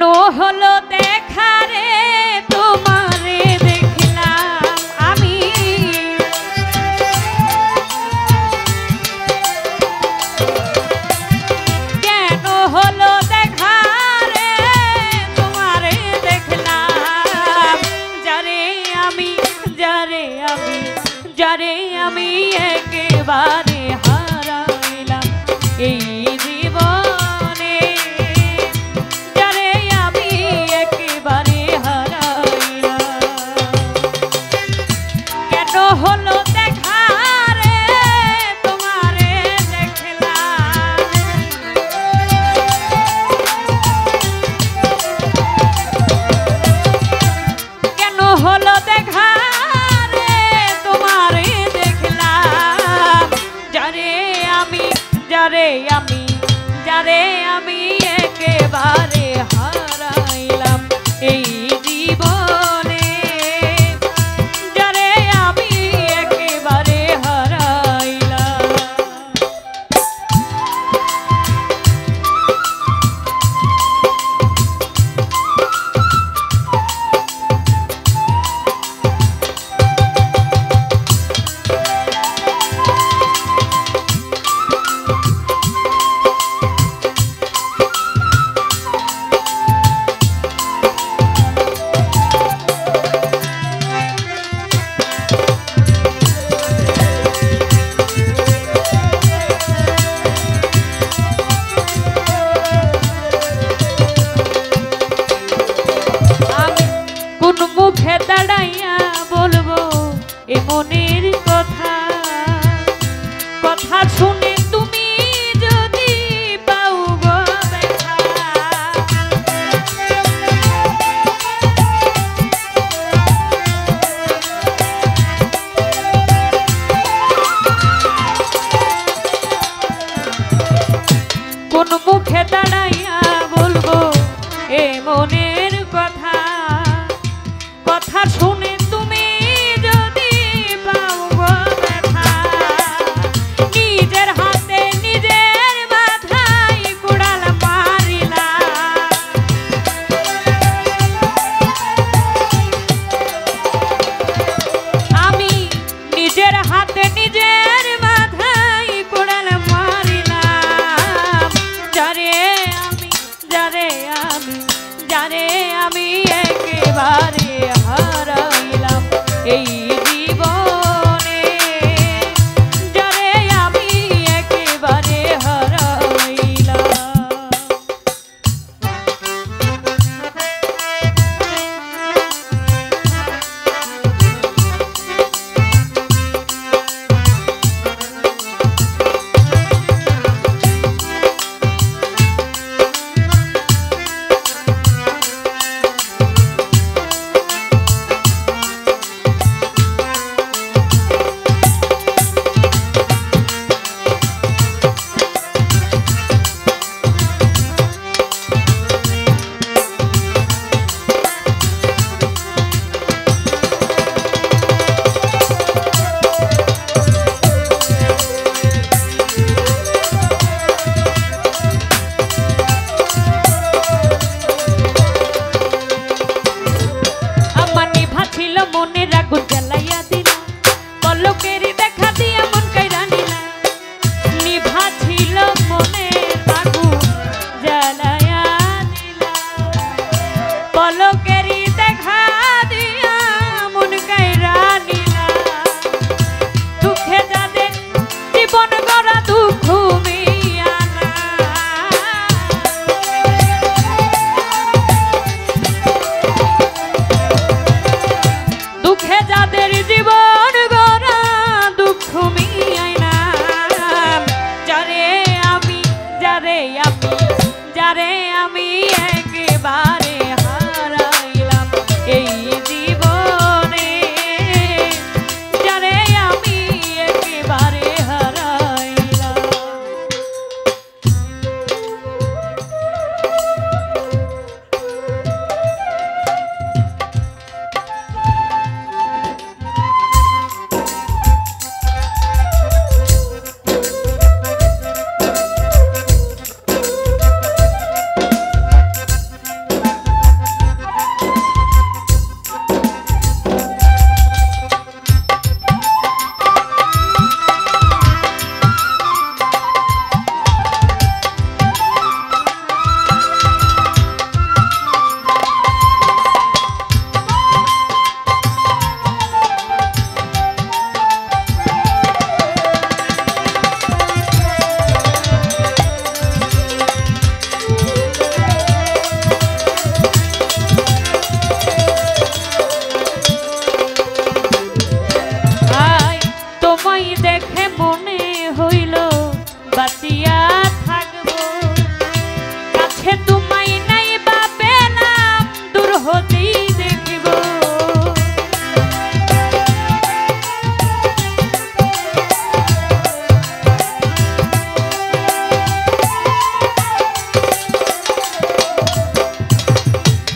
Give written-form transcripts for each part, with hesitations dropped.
কেন হলো দেখা রে তোমারে দেখলাম আমি কেন হলো দেখা রে তোমারে দেখলাম যারে আমি একেবারে হারাইলাম এই জীবনে যারে আমি একেবারে হারাইলাম কেন হলো দেখা রে তোমারে দেখলাম কেন হলো দেখা যারে আমি একেবারে হারাইলাম এই জীবনে যারে আমি একেবারে হারাইলাম মুখে দাঁড়াইয়া বলবো এ মনের কথা কথা শুনে তুমি যদি পাও গো দেখা কোন মুখে দাঁড়াইয়া বলবো এ মনের কথা কথা শুনে তুমি যদি পাও গো ব্যথা নিজের হাতে নিজের মাথায় কুড়াল মারিলা আমি নিজের হাতে নিজের মাথায় কুড়াল মারিলাম যারে আমি একেবারে হারাইলাম এই জীবনে যারে আমি একেবারে হারাইলাম মনের আগুন জ্বালাইয়া দিলা পলকেরই দেখা দিয়া মন কাইরা নিলা নিভা ছিল মনের আগুন জ্বালাইয়া দিলা পলকেরই দেখা দিয়া মন কাইরা নিলা দুঃখে যাদের জীবন গড়া দুঃখ মিয়া না দুঃখে যাদের জীবন গড়া দুঃখ মিয়াই না যারে আমি একেবারে হারাই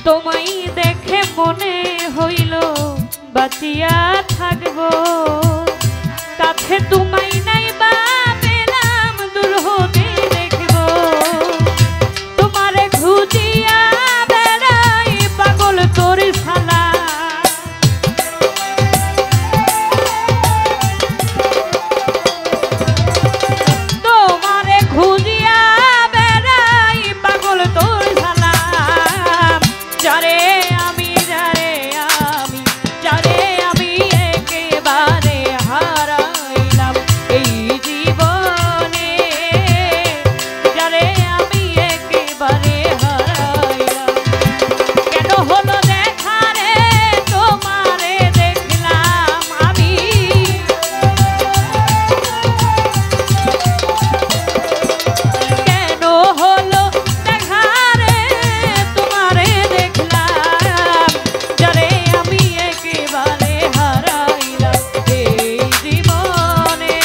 তোমায় দেখে মনে হইল বাঁচিয়া থাকবো, কাছে তোমায় নাই বা পেলাম দূর হতে দেখবো, তোমারে খুঁজিয়া বেড়াই পাগল তোর শালা, তোমারে খুঁজিয়া বেড়াই পাগল তোর শালা, যারে আমি একেবারে হারাইলাম এই জীবনে, যারে আমি একেবারে হারাইলাম। কেন হলো দেখা রে তোমারে দেখলাম আমি, কেন হলো দেখা রে তোমারে দেখলাম, যারে আমি একেবারে হারাইলাম এই জীবনে,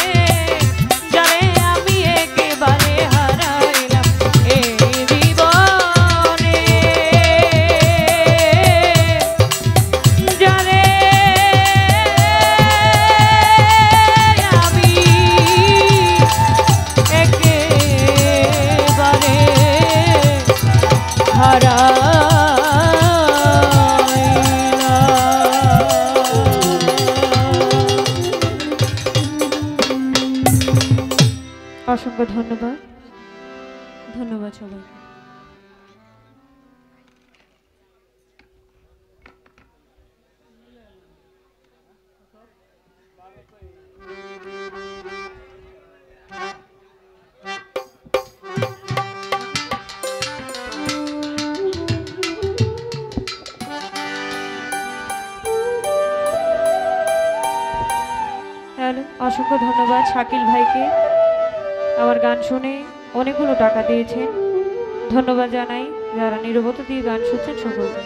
যারে আমি একেবারে হারাইলাম এই জীবনে, যারে আমি একেবারে অসংখ্য ধন্যবাদ। ধন্যবাদ সবাইকে। হ্যালো, অসংখ্য ধন্যবাদ শাকিল ভাইকে, আমার গান শুনে অনেকগুলো টাকা দিয়েছেন। ধন্যবাদ জানাই যারা নীরবতা দিয়ে গান শুনছেন সকলকে।